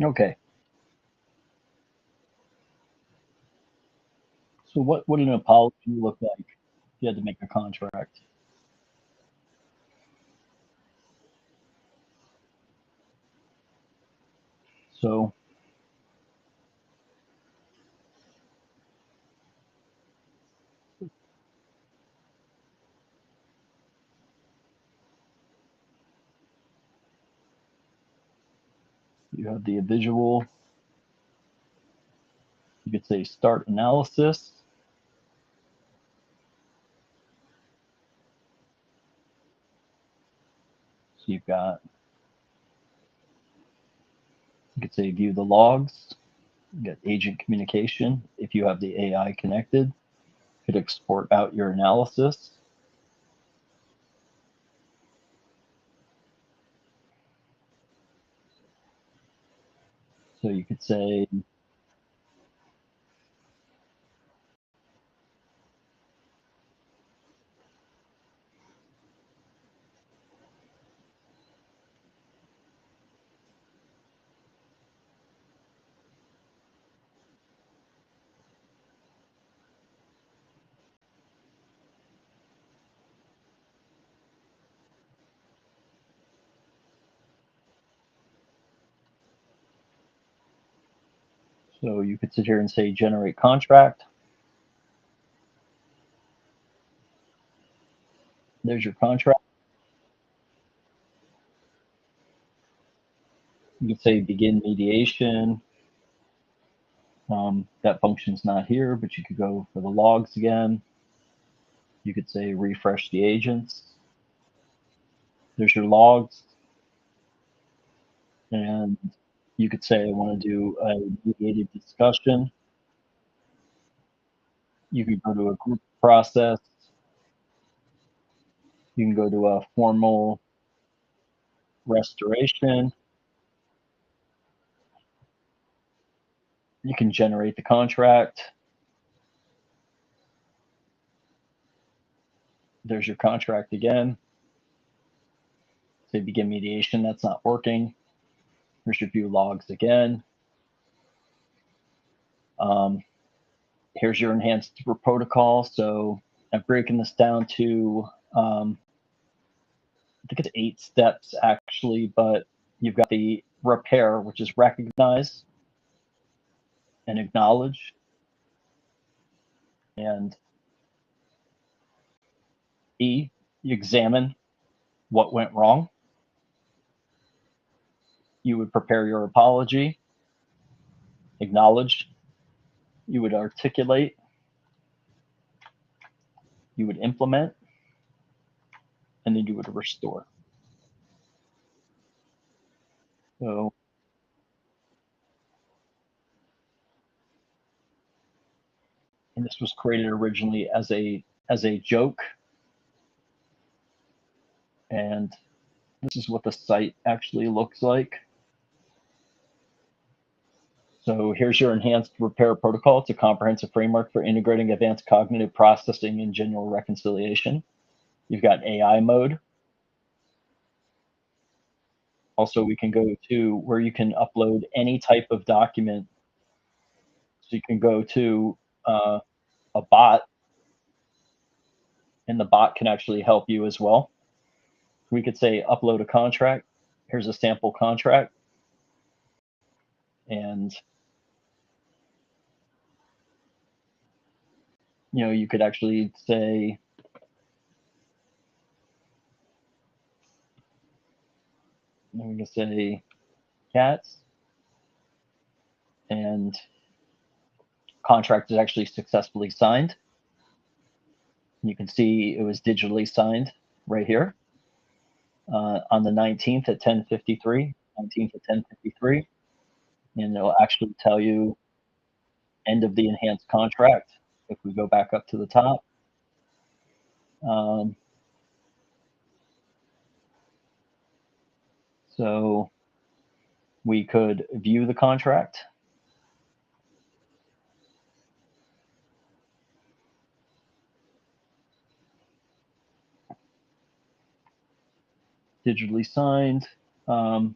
Okay. So what would an apology look like if you had to make a contract? So you have the visual, you could say start analysis. So you've got, you could say view the logs, you got agent communication. If you have the AI connected, you could export out your analysis. So you could say, so you could sit here and say generate contract. There's your contract. You could say begin mediation. That function's not here, but you could go for the logs again. You could say refresh the agents. There's your logs. And you could say, I want to do a mediated discussion. You could go to a group process. You can go to a formal restoration. You can generate the contract. There's your contract again. Say begin mediation. That's not working. Here's your view logs again. Um, here's your enhanced protocol. So I'm breaking this down to, I think it's 8 steps actually, but you've got the repair, which is recognize and acknowledge. And E, you examine what went wrong. You would prepare your apology, acknowledge, you would articulate, you would implement, and then you would restore. So, and this was created originally as a joke, and this is what the site actually looks like. So here's your enhanced repair protocol. It's a comprehensive framework for integrating advanced cognitive processing and general reconciliation. You've got AI mode. Also, we can go to where you can upload any type of document. So you can go to a bot, and the bot can actually help you as well. We could say upload a contract. Here's a sample contract, and you could actually say, we can say cats, and contract is actually successfully signed. You can see it was digitally signed right here on the 19th at 10:53, 19th at 10:53, and it'll actually tell you end of the enhanced contract. If we go back up to the top, um, so we could view the contract. Digitally signed. Um,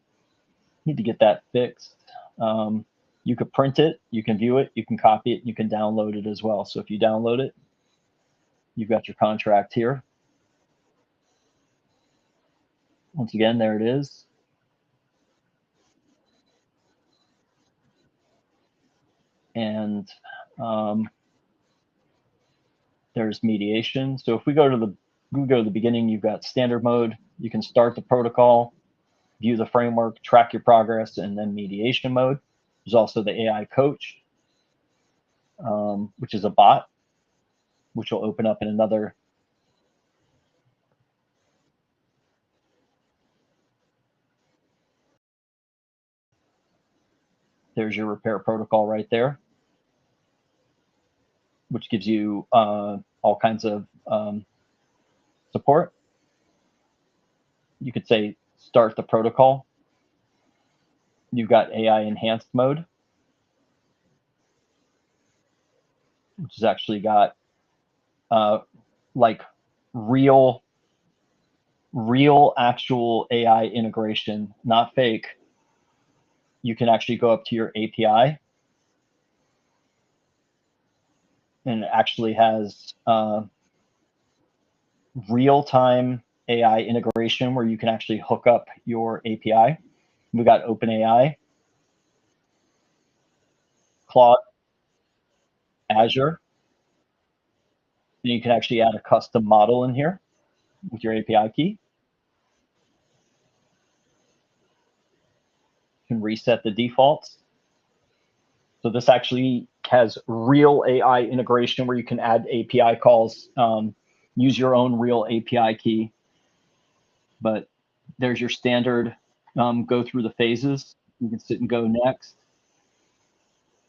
need to get that fixed. You could print it, you can view it, you can copy it, you can download it as well. So if you download it, you've got your contract here. Once again, there it is. And there's mediation. So if we go to the beginning, you've got standard mode. You can start the protocol, view the framework, track your progress, and then mediation mode. There's also the AI coach, which is a bot, which will open up in another. There's your repair protocol right there, which gives you all kinds of support. You could say start the protocol. You've got AI enhanced mode, which has actually got like real actual AI integration, not fake. You can actually go up to your API, and it actually has real-time AI integration where you can actually hook up your API. We got OpenAI, Claude, Azure, and you can actually add a custom model in here with your API key. You can reset the defaults. So this actually has real AI integration where you can add API calls, use your own real API key. But there's your standard go through the phases. You can sit and go next.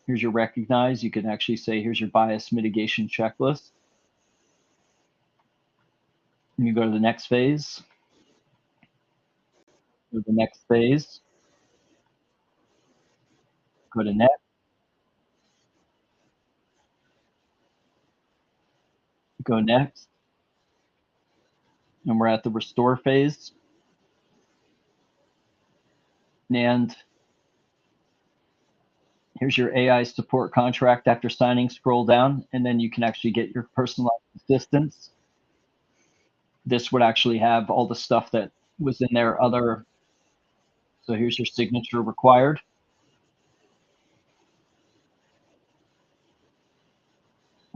Here's your recognize. You can actually say, here's your bias mitigation checklist. And you go to the next phase. Go to the next phase. Go to next. Go next. And we're at the restore phase. And here's your AI support contract. After signing, scroll down, and then you can actually get your personalized assistance. This would actually have all the stuff that was in there other. So here's your signature required.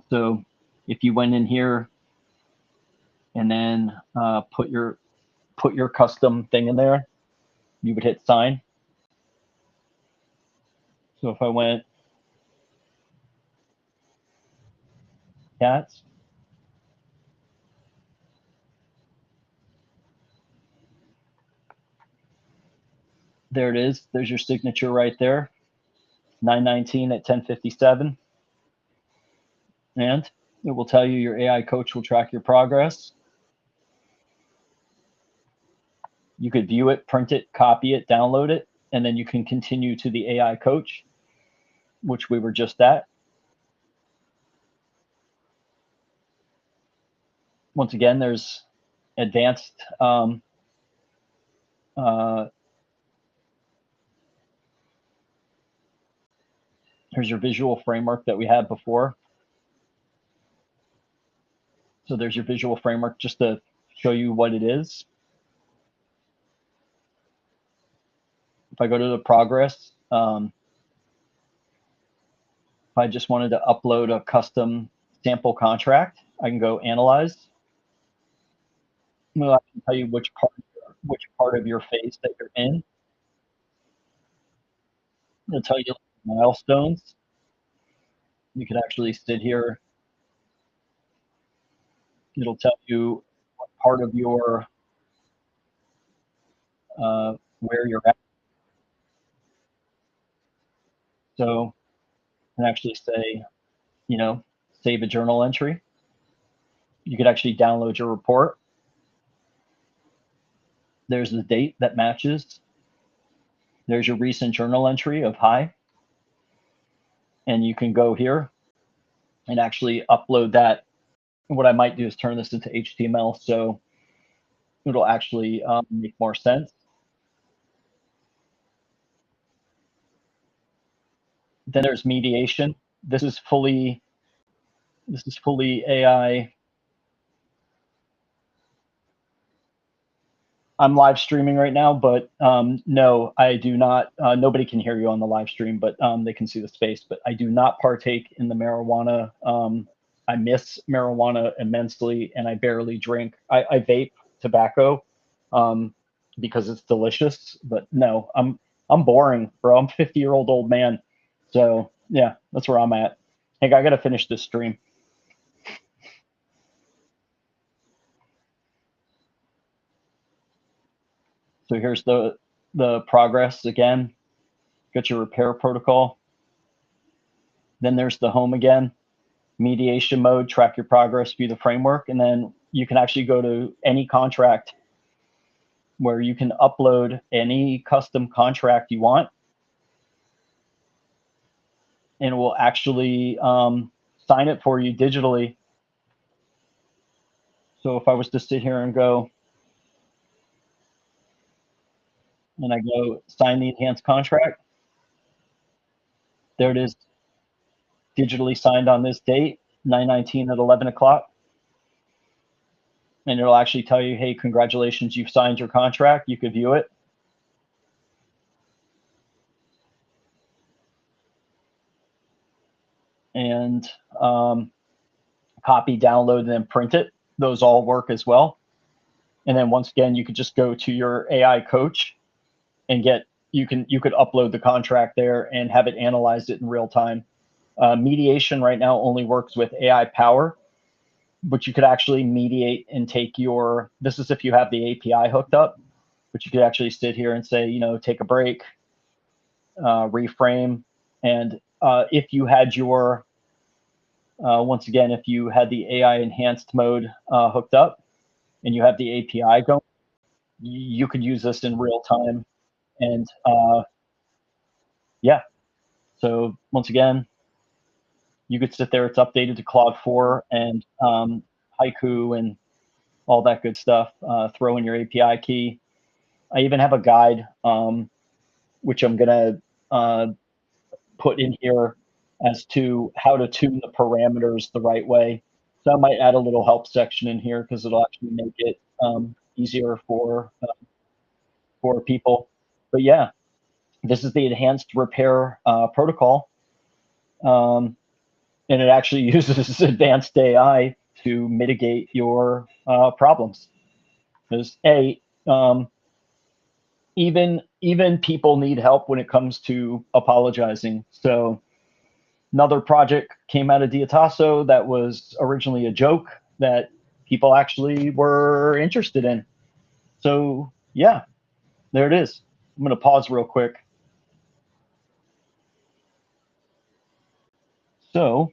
So if you went in here and then put your custom thing in there, you would hit sign. So if I went cats, there it is. There's your signature right there. 919 at 10:57. And it will tell you your AI coach will track your progress. You could view it, print it, copy it, download it, and then you can continue to the AI coach, which we were just at. Once again, there's advanced here's your visual framework that we had before. So there's your visual framework just to show you what it is. If I go to the progress, if I just wanted to upload a custom sample contract, I can go analyze. Well, I can tell you which part of your phase that you're in. It'll tell you milestones. You can actually sit here. It'll tell you what part of your where you're at. So you can actually say, save a journal entry. You could actually download your report. There's the date that matches. There's your recent journal entry of hi. And you can go here and actually upload that. What I might do is turn this into HTML so it'll actually make more sense. Then there's mediation. This is fully AI. I'm live streaming right now, but no, I do not. Nobody can hear you on the live stream, but they can see the space. But I do not partake in the marijuana. I miss marijuana immensely, and I barely drink. I vape tobacco because it's delicious. But no, I'm boring, bro. I'm 50-year-old old man. So yeah, that's where I'm at. Hey, I gotta finish this stream. So here's the progress again. Got your repair protocol. Then there's the home again, mediation mode, track your progress, view the framework, and then you can actually go to any contract where you can upload any custom contract you want, and it will actually sign it for you digitally. So if I was to sit here and go, and I go sign the enhanced contract, there it is, digitally signed on this date, 9/19 at 11 o'clock. And it'll actually tell you, hey, congratulations, you've signed your contract. You could view it. And copy, download, and then print it. Those all work as well. And then once again, you could just go to your AI coach and you could upload the contract there and have it analyze it in real time. Mediation right now only works with AI power, but you could actually mediate and take this is if you have the API hooked up, but you could actually sit here and say, take a break, reframe, and if you had once again, if you had the AI enhanced mode hooked up and you have the API going, you could use this in real time. And yeah, so once again, you could sit there. It's updated to Claude 4 and Haiku and all that good stuff. Throw in your API key. I even have a guide, which I'm going to put in here as to how to tune the parameters the right way. So I might add a little help section in here because it'll actually make it easier for people. But yeah, this is the enhanced repair protocol, and it actually uses advanced AI to mitigate your problems. Because um, even people need help when it comes to apologizing. So another project came out of Diatasso that was originally a joke that people actually were interested in. So yeah, there it is. I'm going to pause real quick. So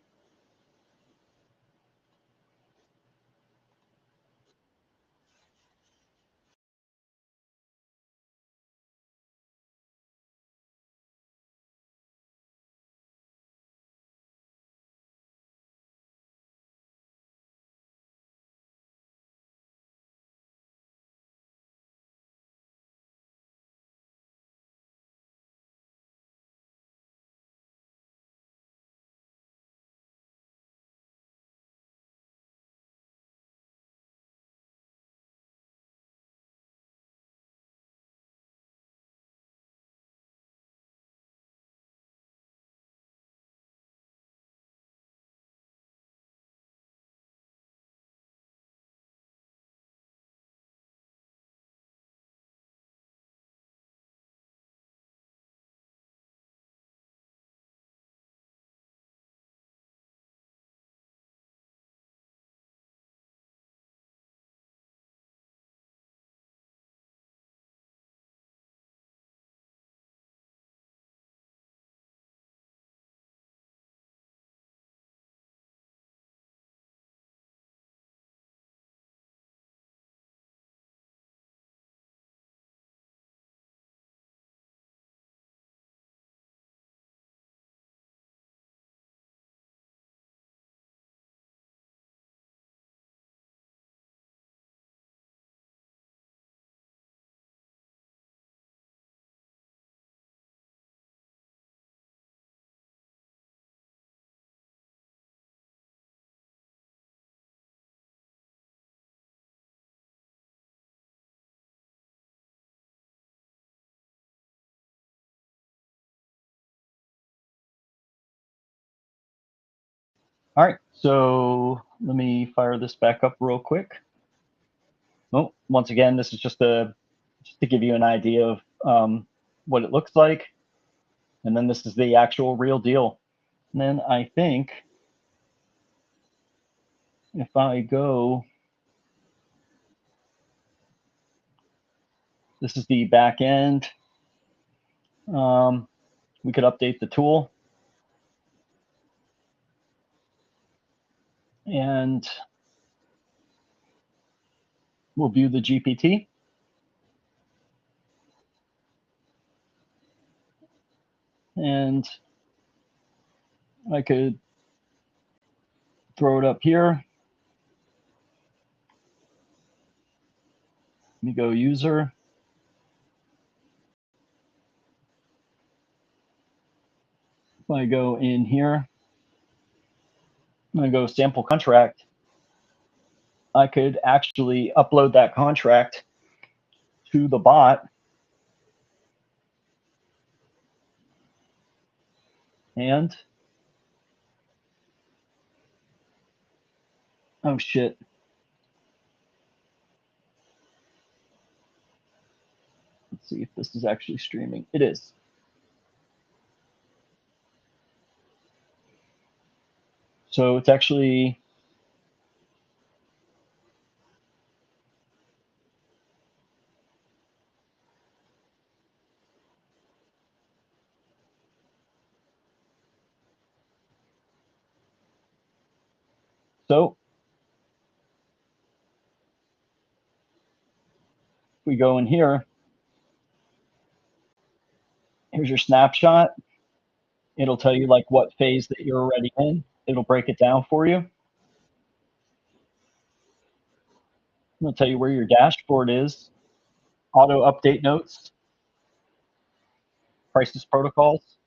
All right, so let me fire this back up real quick. Oh, once again, this is just to give you an idea of what it looks like. And then this is the actual real deal. And then I think if I go, this is the back end. We could update the tool. And we'll view the GPT. And I could throw it up here. Let me go user. If I go in here, I'm going to go sample contract. I could actually upload that contract to the bot. And oh shit. Let's see if this is actually streaming. It is. So it's actually so if we go in here, here's your snapshot. It'll tell you like what phase that you're already in. It'll break it down for you. It'll tell you where your dashboard is, auto update notes, crisis protocols,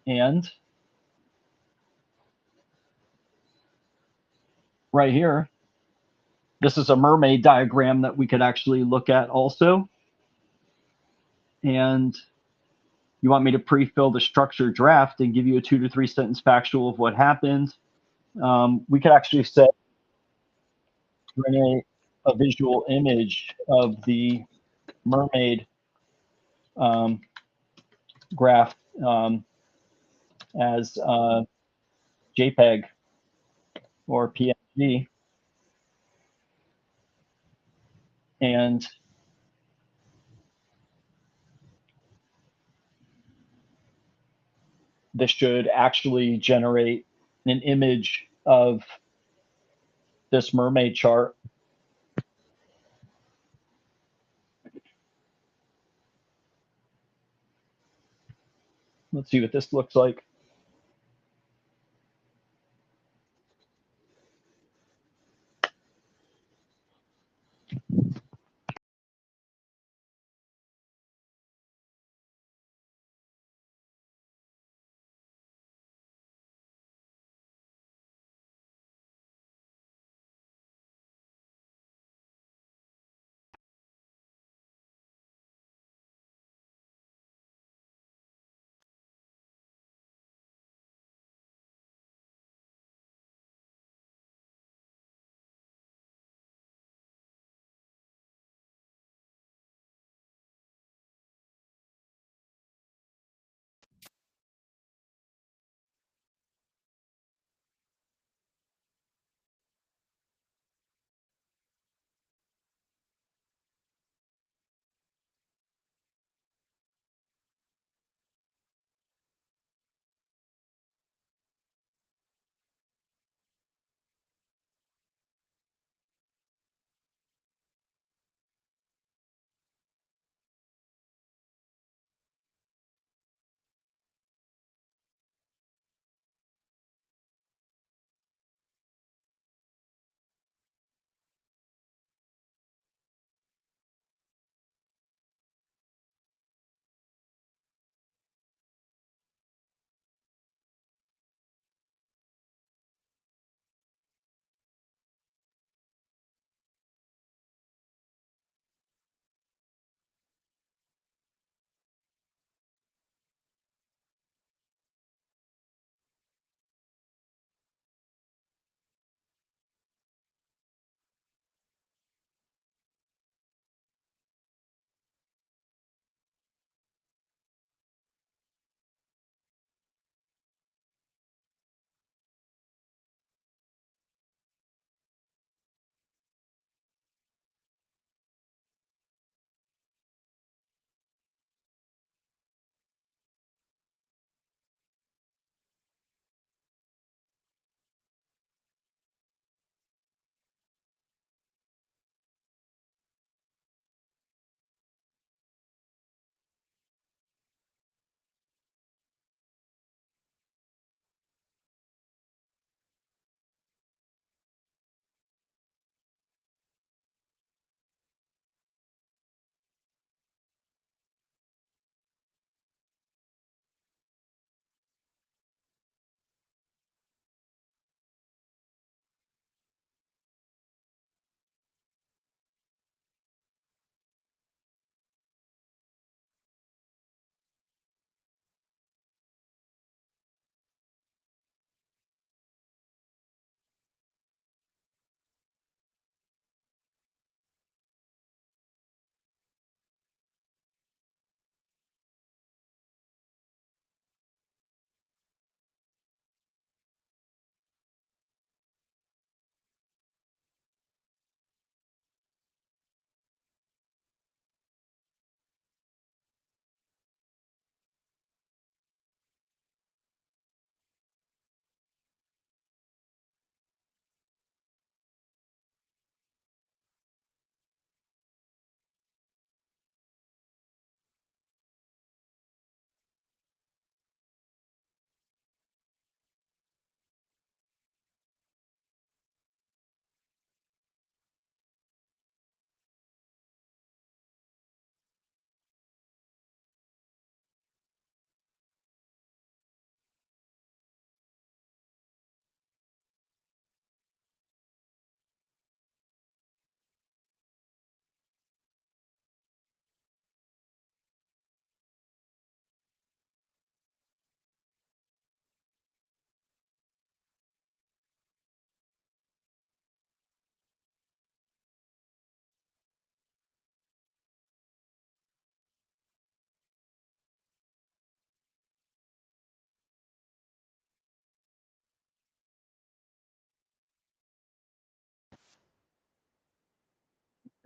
and right here, this is a mermaid diagram that we could actually look at also. And you want me to pre-fill the structured draft and give you a 2 to 3 sentence factual of what happened. We could actually set a visual image of the mermaid graph as JPEG or PNG. And this should actually generate an image of this mermaid chart. Let's see what this looks like.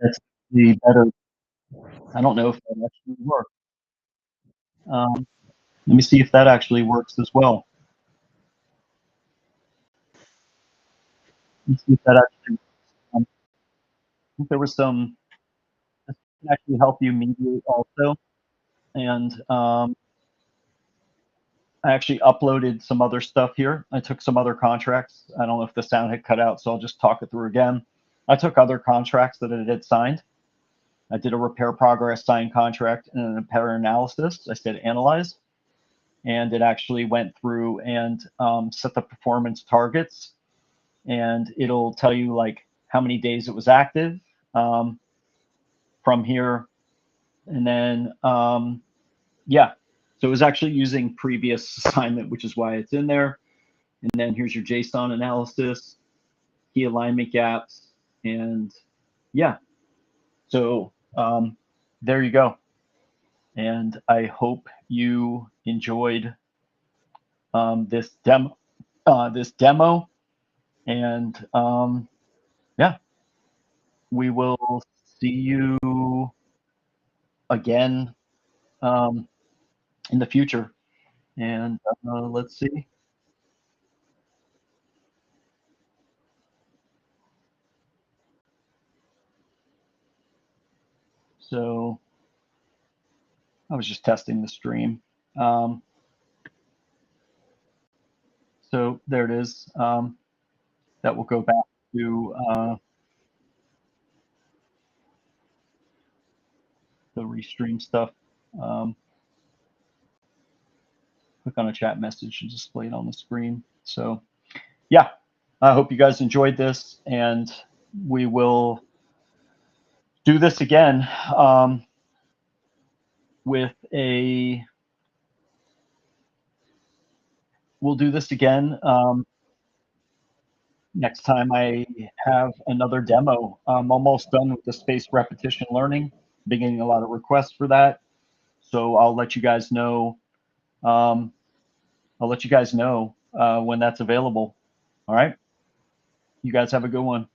That's the better. I don't know if that actually works. Um, Let me see if that actually works as well. Let's see if that actually. I think there was some. This can actually help you mediate also, and I actually uploaded some other stuff here. I took some other contracts. I don't know if the sound had cut out, so I'll just talk it through again. I took other contracts that it had signed. I did a repair progress signed contract and an repair analysis. I said analyze, and it actually went through and set the performance targets, and it'll tell you like how many days it was active um, from here, and then yeah, so it was actually using previous assignment, which is why it's in there. And then here's your JSON analysis, key alignment gaps, and yeah, so there you go. And I hope you enjoyed this demo. And yeah, we will see you again in the future. And let's see. So I was just testing the stream. Um, so there it is. That will go back to the restream stuff. Um, Click on a chat message and display it on the screen. So yeah, I hope you guys enjoyed this, and we will do this again with a. We'll do this again next time I have another demo. I'm almost done with the space repetition learning. Been getting a lot of requests for that, so I'll let you guys know. Um, when that's available. All right. You guys have a good one.